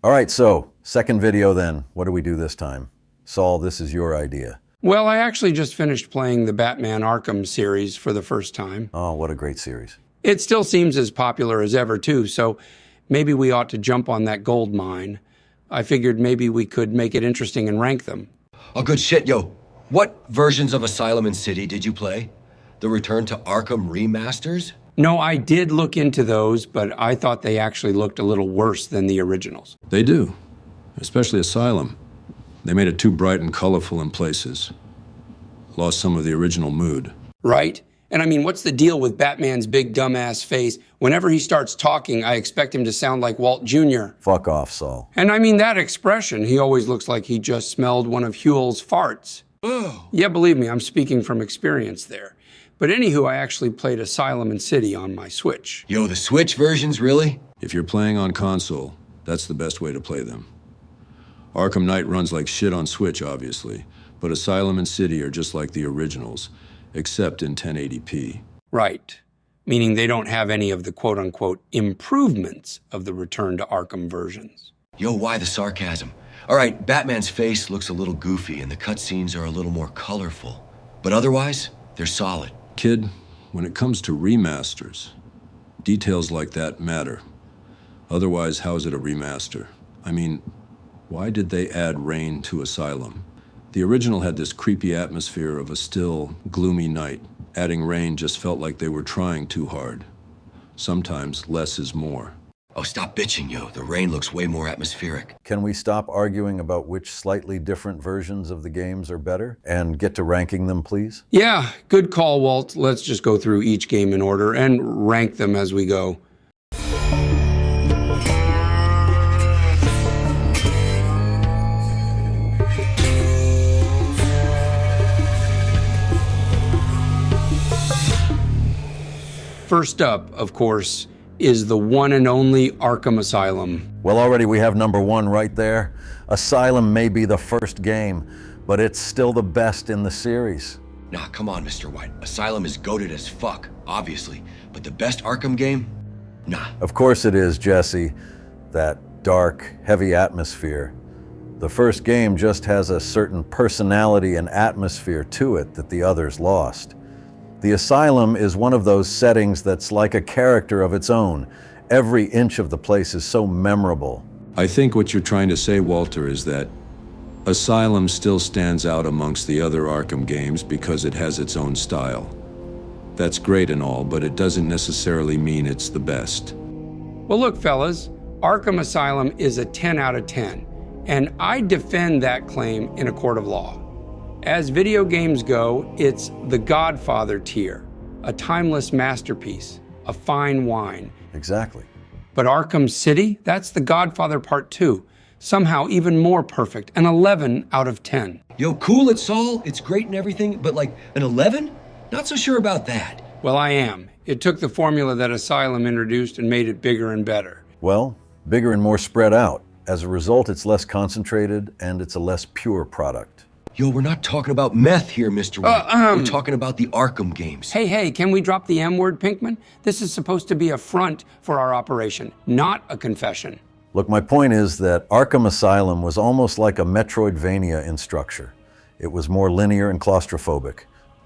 All right, so second video then. What do we do this time? Saul, this is your idea. Well, I actually just finished playing the Batman Arkham series for the first time. Oh, what a great series. It still seems as popular as ever, too, so maybe we ought to jump on that gold mine. I figured maybe we could make it interesting and rank them. Oh, good shit, yo. What versions of Asylum and City did you play? The Return to Arkham remasters? No, I did look into those, but I thought they actually looked a little worse than the originals. They do, especially Asylum. They made it too bright and colorful in places. Lost some of the original mood. Right? And I mean, what's the deal with Batman's big dumbass face? Whenever he starts talking, I expect him to sound like Walt Jr. Fuck off, Saul. And I mean that expression, he always looks like he just smelled one of Huel's farts. Oh. Yeah, believe me, I'm speaking from experience there. But anywho, I actually played Asylum and City on my Switch. Yo, the Switch versions, really? If you're playing on console, that's the best way to play them. Arkham Knight runs like shit on Switch, obviously, but Asylum and City are just like the originals, except in 1080p. Right. Meaning they don't have any of the quote-unquote improvements of the Return to Arkham versions. Yo, why the sarcasm? All right, Batman's face looks a little goofy and the cutscenes are a little more colorful. But otherwise, they're solid. Kid, when it comes to remasters, details like that matter. Otherwise, how is it a remaster? I mean, why did they add rain to Asylum? The original had this creepy atmosphere of a still, gloomy night. Adding rain just felt like they were trying too hard. Sometimes less is more. Oh, stop bitching, yo. The rain looks way more atmospheric. Can we stop arguing about which slightly different versions of the games are better and get to ranking them, please? Yeah, good call, Walt. Let's just go through each game in order and rank them as we go. First up, of course, is the one and only Arkham Asylum. Well, already we have number one right there. Asylum may be the first game, but it's still the best in the series. Nah, come on, Mr. White. Asylum is goated as fuck, obviously. But the best Arkham game? Nah. Of course it is, Jesse. That dark, heavy atmosphere. The first game just has a certain personality and atmosphere to it that the others lost. The Asylum is one of those settings that's like a character of its own. Every inch of the place is so memorable. I think what you're trying to say, Walter, is that Asylum still stands out amongst the other Arkham games because it has its own style. That's great and all, but it doesn't necessarily mean it's the best. Well, look, fellas, Arkham Asylum is a 10 out of 10, and I defend that claim in a court of law. As video games go, it's the Godfather tier, a timeless masterpiece, a fine wine. Exactly. But Arkham City, that's the Godfather Part 2, somehow even more perfect, an 11 out of 10. Yo, cool it, Saul. It's great and everything, but like an 11? Not so sure about that. Well, I am. It took the formula that Asylum introduced and made it bigger and better. Well, bigger and more spread out. As a result, it's less concentrated and it's a less pure product. Yo, we're not talking about meth here, Mr. White. We're talking about the Arkham games. Hey, can we drop the M word, Pinkman? This is supposed to be a front for our operation, not a confession. Look, my point is that Arkham Asylum was almost like a Metroidvania in structure. It was more linear and claustrophobic.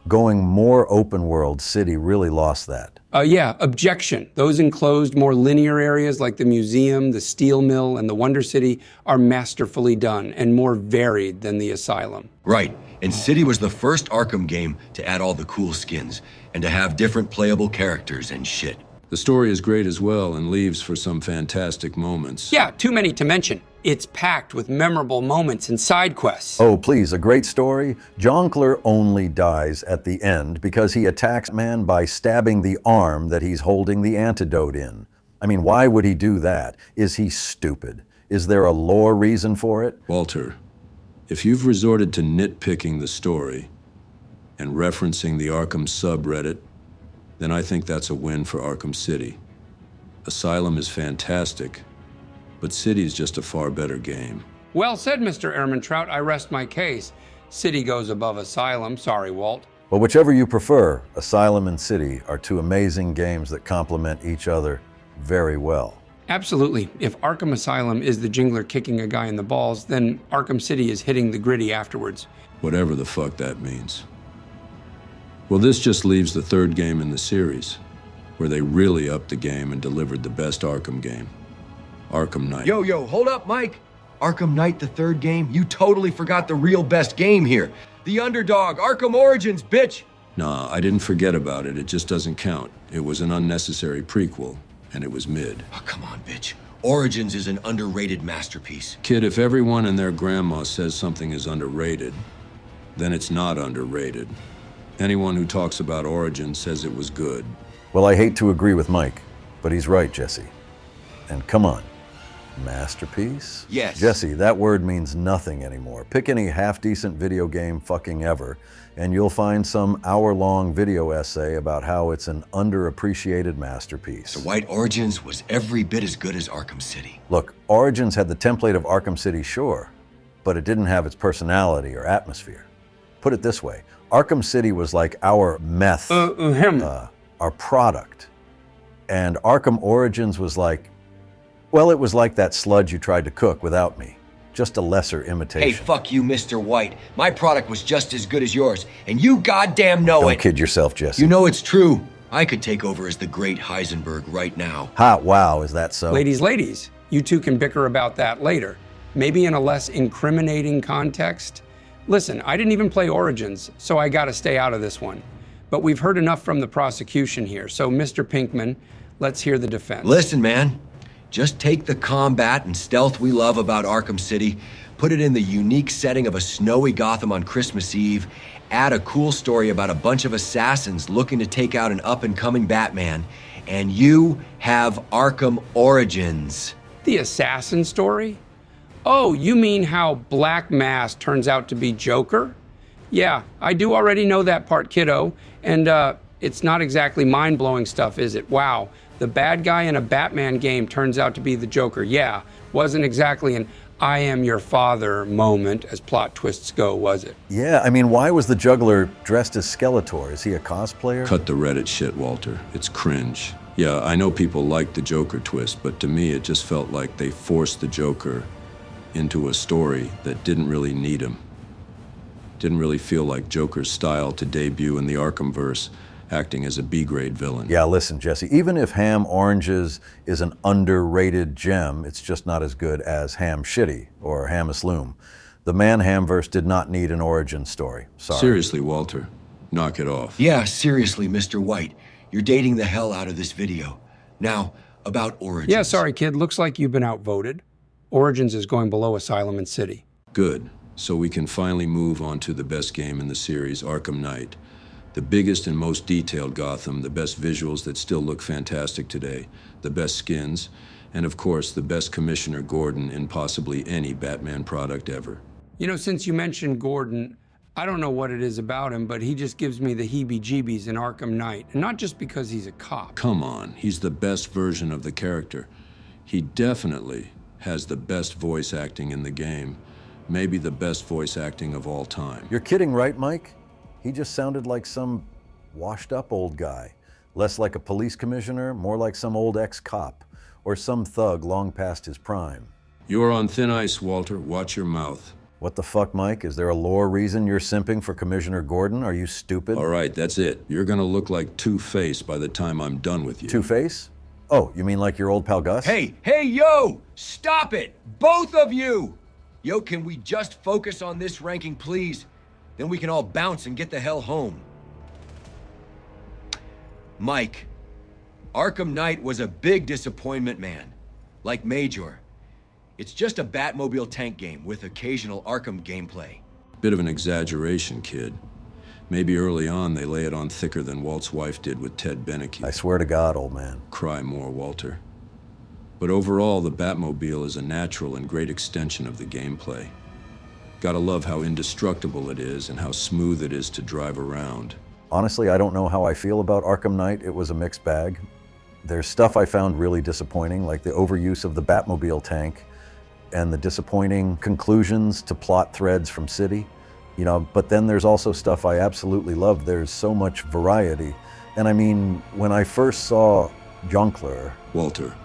Going more open world, City really lost that. Yeah, objection. Those enclosed, more linear areas like the museum, the steel mill, and the Wonder City are masterfully done and more varied than the Asylum. Right, and City was the first Arkham game to add all the cool skins and to have different playable characters and shit. The story is great as well and leaves for some fantastic moments. Yeah, too many to mention. It's packed with memorable moments and side quests. Oh, please, a great story? Jonkler only dies at the end because he attacks man by stabbing the arm that he's holding the antidote in. I mean, why would he do that? Is he stupid? Is there a lore reason for it? Walter, if you've resorted to nitpicking the story and referencing the Arkham subreddit, then I think that's a win for Arkham City. Asylum is fantastic, but City's just a far better game. Well said, Mr. Ehrmantraut. I rest my case. City goes above Asylum. Sorry, Walt. Well, whichever you prefer, Asylum and City are two amazing games that complement each other very well. Absolutely. If Arkham Asylum is the jingler kicking a guy in the balls, then Arkham City is hitting the gritty afterwards. Whatever the fuck that means. Well, this just leaves the third game in the series, where they really upped the game and delivered the best Arkham game. Arkham Knight. Yo, hold up, Mike. Arkham Knight, the third game? You totally forgot the real best game here. The underdog, Arkham Origins, bitch! Nah, I didn't forget about it. It just doesn't count. It was an unnecessary prequel, and it was mid. Oh, come on, bitch. Origins is an underrated masterpiece. Kid, if everyone and their grandma says something is underrated, then it's not underrated. Anyone who talks about Origins says it was good. Well, I hate to agree with Mike, but he's right, Jesse. And come on, masterpiece? Yes. Jesse, that word means nothing anymore. Pick any half-decent video game fucking ever, and you'll find some hour-long video essay about how it's an underappreciated masterpiece. So White Origins was every bit as good as Arkham City. Look, Origins had the template of Arkham City, sure, but it didn't have its personality or atmosphere. Put it this way, Arkham City was like our meth, our product. And Arkham Origins was like, well, it was like that sludge you tried to cook without me. Just a lesser imitation. Hey, fuck you, Mr. White. My product was just as good as yours, and you goddamn know Don't it. kid yourself, Jesse. You know it's true. I could take over as the great Heisenberg right now. Ha, wow, is that so? Ladies, you two can bicker about that later. Maybe in a less incriminating context. Listen, I didn't even play Origins, so I gotta stay out of this one. But we've heard enough from the prosecution here, so Mr. Pinkman, let's hear the defense. Listen, man. Just take the combat and stealth we love about Arkham City, put it in the unique setting of a snowy Gotham on Christmas Eve, add a cool story about a bunch of assassins looking to take out an up-and-coming Batman, and you have Arkham Origins. The assassin story? Oh, you mean how Black Mass turns out to be Joker? Yeah, I do already know that part, kiddo. And it's not exactly mind-blowing stuff, is it? Wow, the bad guy in a Batman game turns out to be the Joker. Yeah, wasn't exactly an I am your father moment as plot twists go, was it? Yeah, I mean, why was the juggler dressed as Skeletor? Is he a cosplayer? Cut the Reddit shit, Walter. It's cringe. Yeah, I know people like the Joker twist, but to me it just felt like they forced the Joker into a story that didn't really need him. Didn't really feel like Joker's style to debut in the Arkhamverse, acting as a B-grade villain. Yeah, listen, Jesse, even if Ham Oranges is an underrated gem, it's just not as good as Ham Shitty or Ham Asloom. The Man Hamverse did not need an origin story. Sorry. Seriously, Walter, knock it off. Yeah, seriously, Mr. White. You're dating the hell out of this video. Now, about Origins. Yeah, sorry, kid. Looks like you've been outvoted. Origins is going below Asylum and City. Good. So we can finally move on to the best game in the series, Arkham Knight. The biggest and most detailed Gotham, the best visuals that still look fantastic today, the best skins, and of course, the best Commissioner Gordon in possibly any Batman product ever. You know, since you mentioned Gordon, I don't know what it is about him, but he just gives me the heebie-jeebies in Arkham Knight. And not just because he's a cop. Come on, he's the best version of the character. He definitely has the best voice acting in the game. Maybe the best voice acting of all time. You're kidding, right, Mike? He just sounded like some washed-up old guy. Less like a police commissioner, more like some old ex-cop, or some thug long past his prime. You're on thin ice, Walter. Watch your mouth. What the fuck, Mike? Is there a lore reason you're simping for Commissioner Gordon? Are you stupid? All right, that's it. You're gonna look like Two-Face by the time I'm done with you. Two-Face? Oh, you mean like your old pal Gus? Hey, yo! Stop it! Both of you! Yo, can we just focus on this ranking, please? Then we can all bounce and get the hell home. Mike, Arkham Knight was a big disappointment, man. Like Major. It's just a Batmobile tank game with occasional Arkham gameplay. Bit of an exaggeration, kid. Maybe early on they lay it on thicker than Walt's wife did with Ted Beneke. I swear to God, old man. Cry more, Walter. But overall, the Batmobile is a natural and great extension of the gameplay. Gotta love how indestructible it is and how smooth it is to drive around. Honestly, I don't know how I feel about Arkham Knight. It was a mixed bag. There's stuff I found really disappointing, like the overuse of the Batmobile tank and the disappointing conclusions to plot threads from City. You know, but then there's also stuff I absolutely love. There's so much variety. And I mean, when I first saw Jonkler, Walter,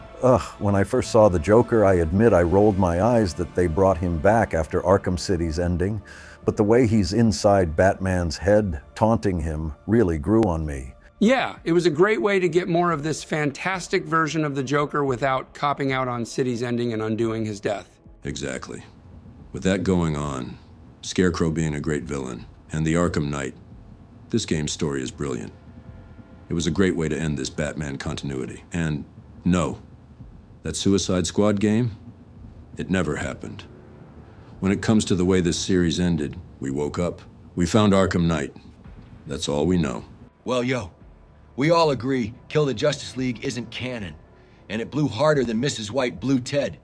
When I first saw the Joker, I admit I rolled my eyes that they brought him back after Arkham City's ending, but the way he's inside Batman's head, taunting him, really grew on me. Yeah, it was a great way to get more of this fantastic version of the Joker without copping out on City's ending and undoing his death. Exactly. With that going on, Scarecrow being a great villain, and the Arkham Knight, this game's story is brilliant. It was a great way to end this Batman continuity. And no, that Suicide Squad game, it never happened. When it comes to the way this series ended, we woke up, we found Arkham Knight. That's all we know. Well, yo, we all agree Kill the Justice League isn't canon, and it blew harder than Mrs. White blew Ted.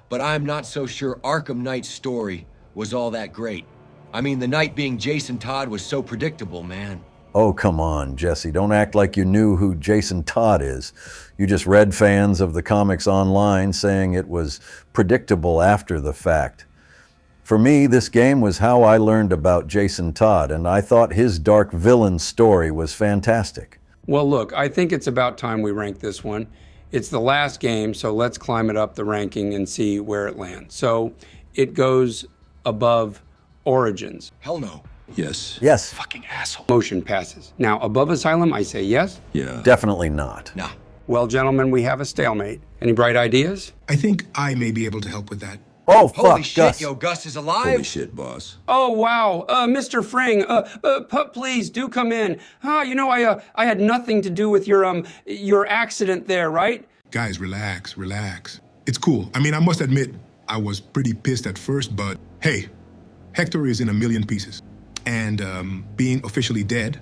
But I'm not so sure Arkham Knight's story was all that great. I mean, the Knight being Jason Todd was so predictable, man. Oh, come on, Jesse. Don't act like you knew who Jason Todd is. You just read fans of the comics online saying it was predictable after the fact. For me, this game was how I learned about Jason Todd, and I thought his dark villain story was fantastic. Well, look, I think it's about time we rank this one. It's the last game, so let's climb it up the ranking and see where it lands. So it goes above Origins. Hell no. Yes. Yes. Fucking asshole. Motion passes. Now, above Asylum, I say yes. Yeah. Definitely not. Nah. Well, gentlemen, we have a stalemate. Any bright ideas? I think I may be able to help with that. Oh, Holy fuck, shit, Gus. yo, Gus is alive? Holy shit, boss. Oh, wow. Mr. Fring, please do come in. I had nothing to do with your accident there, right? Guys, relax, relax. It's cool. I mean, I must admit, I was pretty pissed at first, but hey, Hector is in a million pieces. And being officially dead,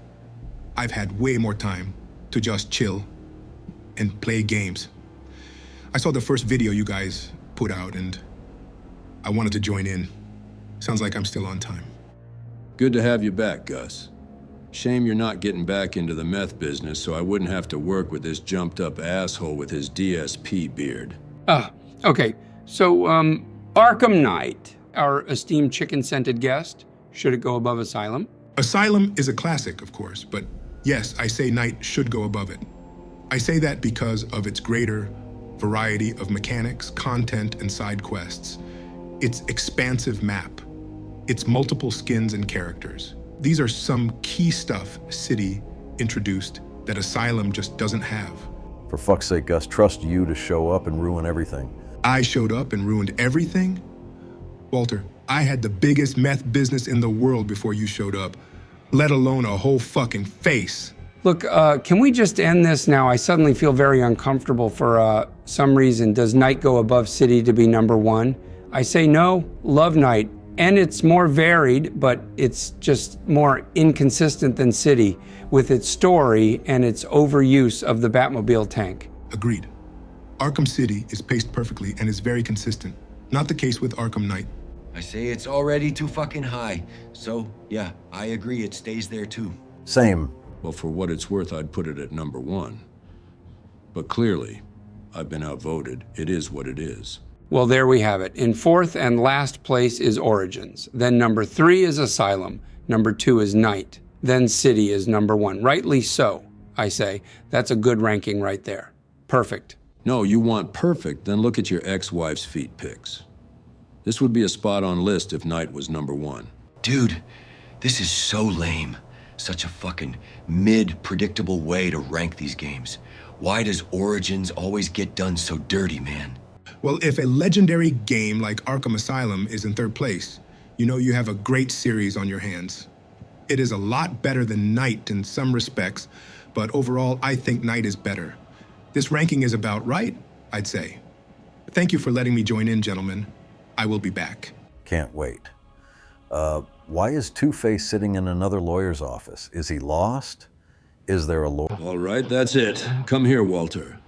I've had way more time to just chill and play games. I saw the first video you guys put out, and I wanted to join in. Sounds like I'm still on time. Good to have you back, Gus. Shame you're not getting back into the meth business so I wouldn't have to work with this jumped up asshole with his DSP beard. Okay. So, Arkham Knight, our esteemed chicken-scented guest. Should it go above Asylum? Asylum is a classic, of course, but yes, I say Knight should go above it. I say that because of its greater variety of mechanics, content, and side quests. Its expansive map, its multiple skins and characters. These are some key stuff City introduced that Asylum just doesn't have. For fuck's sake, Gus, trust you to show up and ruin everything. I showed up and ruined everything? Walter, I had the biggest meth business in the world before you showed up, let alone a whole fucking face. Look, can we just end this now? I suddenly feel very uncomfortable for some reason. Does Knight go above City to be number one? I say no, love Knight. And it's more varied, but it's just more inconsistent than City with its story and its overuse of the Batmobile tank. Agreed. Arkham City is paced perfectly and is very consistent. Not the case with Arkham Knight. I say it's already too fucking high. So, yeah, I agree it stays there too. Same. Well, for what it's worth, I'd put it at number one. But clearly, I've been outvoted. It is what it is. Well, there we have it. In fourth and last place is Origins. Then number 3 is Asylum. Number 2 is Knight. Then City is number 1. Rightly so, I say. That's a good ranking right there. Perfect. No, you want perfect, then look at your ex-wife's feet pics. This would be a spot-on list if Knight was number 1. Dude, this is so lame. Such a fucking mid-predictable way to rank these games. Why does Origins always get done so dirty, man? Well, if a legendary game like Arkham Asylum is in third place, you know you have a great series on your hands. It is a lot better than Knight in some respects, but overall, I think Knight is better. This ranking is about right, I'd say. Thank you for letting me join in, gentlemen. I will be back. Can't wait. Why is Two-Face sitting in another lawyer's office? Is he lost? Is there a lawyer? All right, that's it. Come here, Walter.